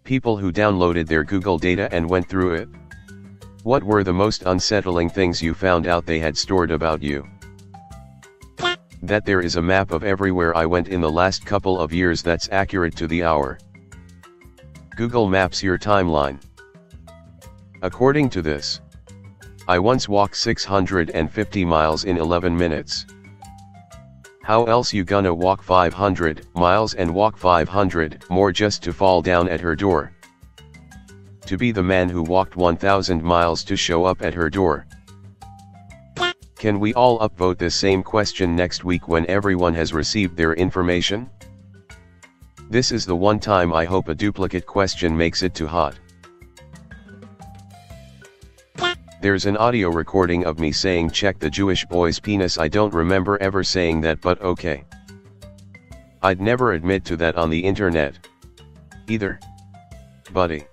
People who downloaded their Google data and went through it. What were the most unsettling things you found out they had stored about you? That there is a map of everywhere I went in the last couple of years that's accurate to the hour. Google Maps your timeline. According to this, I once walked 650 miles in 11 minutes. How else you gonna walk 500 miles and walk 500 more just to fall down at her door? To be the man who walked 1,000 miles to show up at her door. Can we all upvote this same question next week when everyone has received their information? This is the one time I hope a duplicate question makes it too hot. There's an audio recording of me saying check the Jewish boy's penis. I don't remember ever saying that, but okay. I'd never admit to that on the internet. Either. Buddy.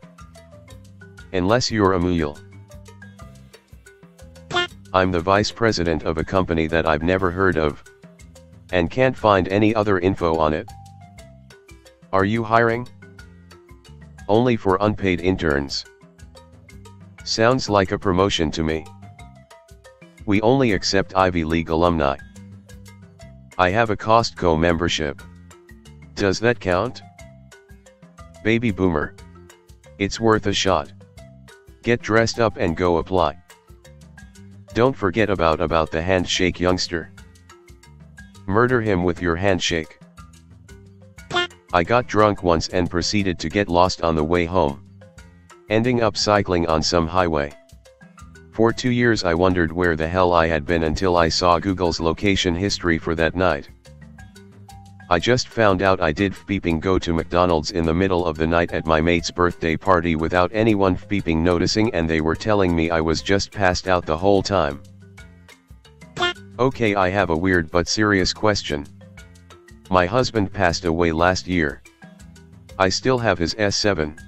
Unless you're a mule. I'm the vice president of a company that I've never heard of. And can't find any other info on it. Are you hiring? Only for unpaid interns. Sounds like a promotion to me. We only accept Ivy League alumni. I have a Costco membership. Does that count? Baby boomer. It's worth a shot. Get dressed up and go apply. Don't forget about the handshake, youngster. Murder him with your handshake. I got drunk once and proceeded to get lost on the way home. Ending up cycling on some highway. For 2 years I wondered where the hell I had been until I saw Google's location history for that night. I just found out I did beeping go to McDonald's in the middle of the night at my mate's birthday party without anyone beeping noticing, and they were telling me I was just passed out the whole time. Okay, I have a weird but serious question. My husband passed away last year. I still have his S7.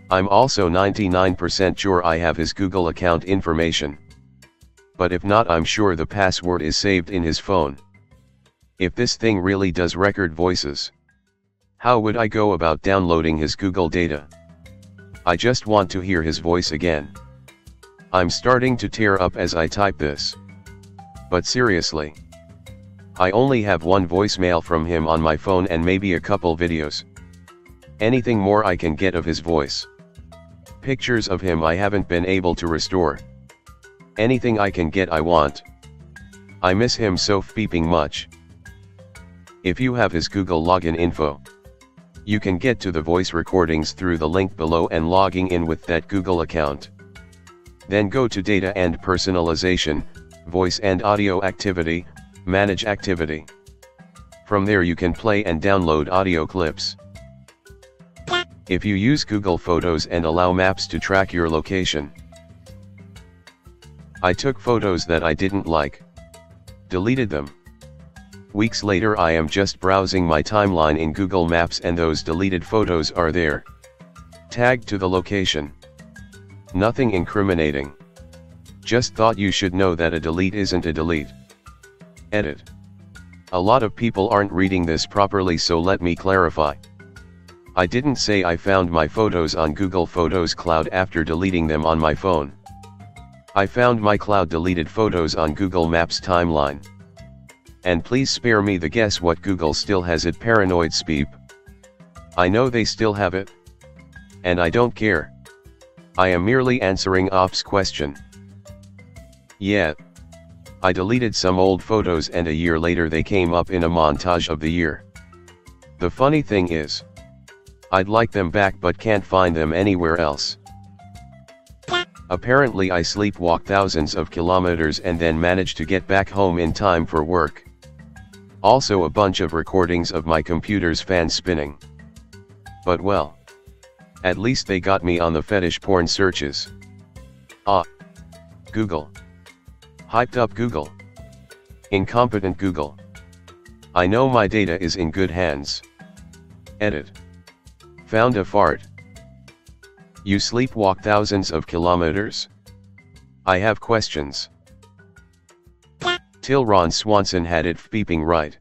I'm also 99% sure I have his Google account information. But if not, I'm sure the password is saved in his phone. If this thing really does record voices, how would I go about downloading his Google data? I just want to hear his voice again. I'm starting to tear up as I type this. But seriously, I only have one voicemail from him on my phone and maybe a couple videos. Anything more I can get of his voice. Pictures of him I haven't been able to restore. Anything I can get I want. I miss him so beeping much. If you have his Google login info, you can get to the voice recordings through the link below and logging in with that Google account. Then go to Data and Personalization, Voice and Audio Activity, Manage Activity. From there you can play and download audio clips. If you use Google Photos and allow Maps to track your location. I took photos that I didn't like. Deleted them. Weeks later I am just browsing my timeline in Google Maps and those deleted photos are there. Tagged to the location. Nothing incriminating. Just thought you should know that a delete isn't a delete. Edit. A lot of people aren't reading this properly, so let me clarify. I didn't say I found my photos on Google Photos Cloud after deleting them on my phone. I found my cloud deleted photos on Google Maps timeline. And please spare me the guess what Google still has it, paranoid speep. I know they still have it. And I don't care. I am merely answering Op's question. Yeah. I deleted some old photos and a year later they came up in a montage of the year. The funny thing is, I'd like them back but can't find them anywhere else. Apparently I sleepwalk thousands of kilometers and then manage to get back home in time for work. Also a bunch of recordings of my computer's fan spinning. But well, at least they got me on the fetish porn searches. Ah. Google. Hyped up Google. Incompetent Google. I know my data is in good hands. Edit. Found a fart. You sleepwalk thousands of kilometers? I have questions. Till Ron Swanson had it beeping right.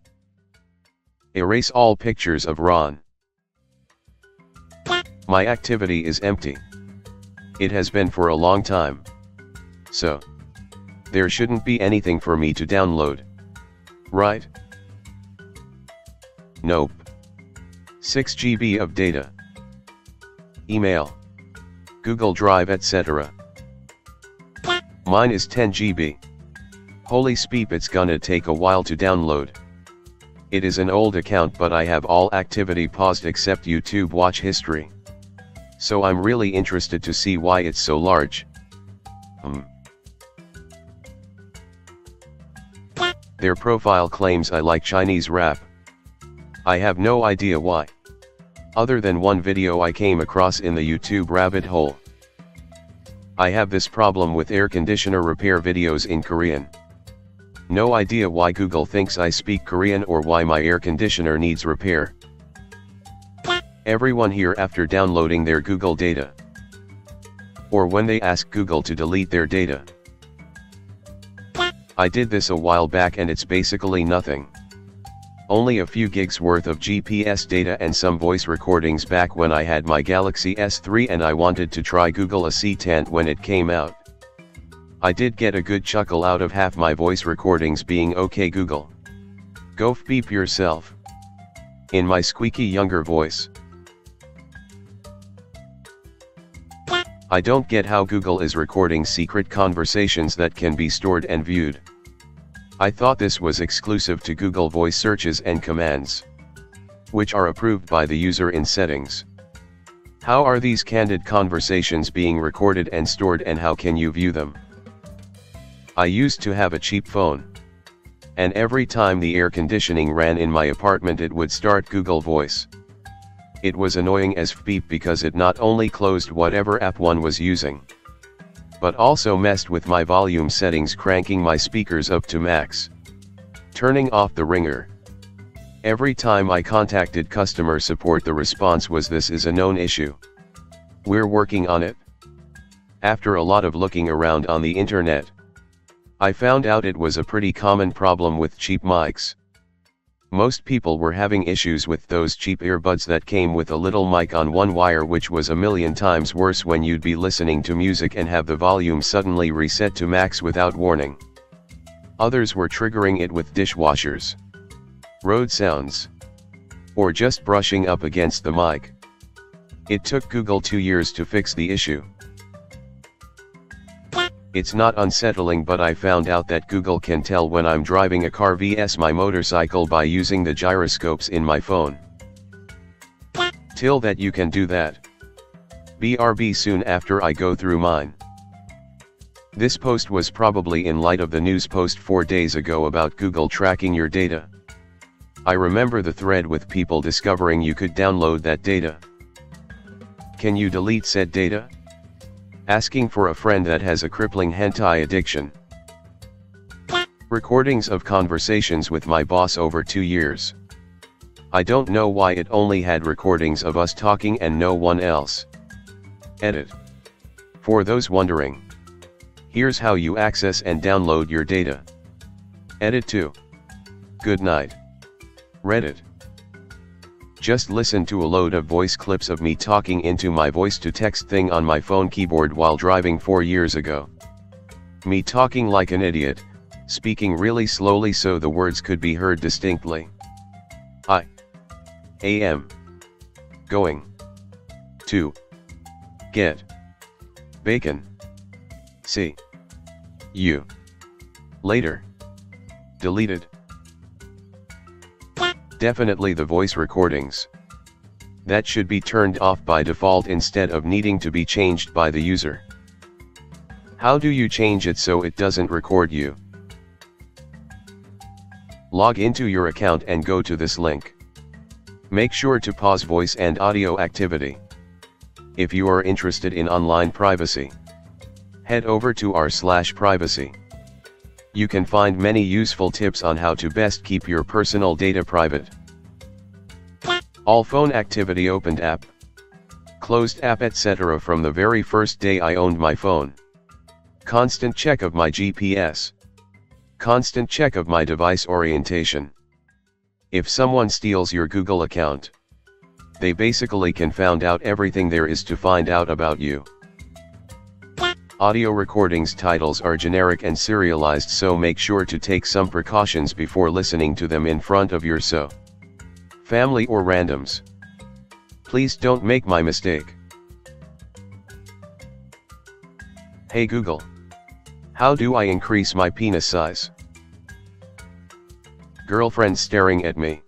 Erase all pictures of Ron. My activity is empty. It has been for a long time. So, there shouldn't be anything for me to download. Right? Nope. 6 GB of data. Email, Google Drive, etc. Mine is 10 GB. Holy speep, it's gonna take a while to download. It is an old account, but I have all activity paused except YouTube watch history. So I'm really interested to see why it's so large. Their profile claims I like Chinese rap. I have no idea why. Other than one video I came across in the YouTube rabbit hole. I have this problem with air conditioner repair videos in Korean. No idea why Google thinks I speak Korean or why my air conditioner needs repair. Everyone here after downloading their Google data. Or when they ask Google to delete their data. I did this a while back and it's basically nothing. Only a few gigs worth of GPS data and some voice recordings back when I had my Galaxy S3 and I wanted to try Google Assistant when it came out. I did get a good chuckle out of half my voice recordings being "Okay Google, go beep yourself" in my squeaky younger voice. I don't get how Google is recording secret conversations that can be stored and viewed. I thought this was exclusive to Google voice searches and commands, which are approved by the user in settings. How are these candid conversations being recorded and stored, and how can you view them? I used to have a cheap phone, and every time the air conditioning ran in my apartment it would start Google Voice. It was annoying as beep because it not only closed whatever app one was using, but also messed with my volume settings, cranking my speakers up to max, turning off the ringer. Every time I contacted customer support the response was, "This is a known issue. We're working on it." After a lot of looking around on the internet, I found out it was a pretty common problem with cheap mics. Most people were having issues with those cheap earbuds that came with a little mic on one wire, which was a million times worse when you'd be listening to music and have the volume suddenly reset to max without warning. Others were triggering it with dishwashers, road sounds, or just brushing up against the mic. It took Google 2 years to fix the issue. It's not unsettling, but I found out that Google can tell when I'm driving a car vs my motorcycle by using the gyroscopes in my phone. Till that you can do that. BRB soon after I go through mine. This post was probably in light of the news post 4 days ago about Google tracking your data. I remember the thread with people discovering you could download that data. Can you delete said data? Asking for a friend that has a crippling hentai addiction. Recordings of conversations with my boss over 2 years. I don't know why it only had recordings of us talking and no one else. Edit. For those wondering, here's how you access and download your data. Edit 2. Good night. Reddit. Just listen to a load of voice clips of me talking into my voice-to-text thing on my phone keyboard while driving 4 years ago. Me talking like an idiot, speaking really slowly so the words could be heard distinctly. I am going to get bacon. See you later. Deleted. Definitely the voice recordings. That should be turned off by default instead of needing to be changed by the user. How do you change it so it doesn't record you? Log into your account and go to this link. Make sure to pause voice and audio activity. If you are interested in online privacy, head over to r/privacy. You can find many useful tips on how to best keep your personal data private. All phone activity, opened app, closed app, etc. from the very first day I owned my phone. Constant check of my GPS. Constant check of my device orientation. If someone steals your Google account, they basically can find out everything there is to find out about you. Audio recordings titles are generic and serialized, so make sure to take some precautions before listening to them in front of your family or randoms. Please don't make my mistake. Hey Google, how do I increase my penis size? Girlfriend staring at me.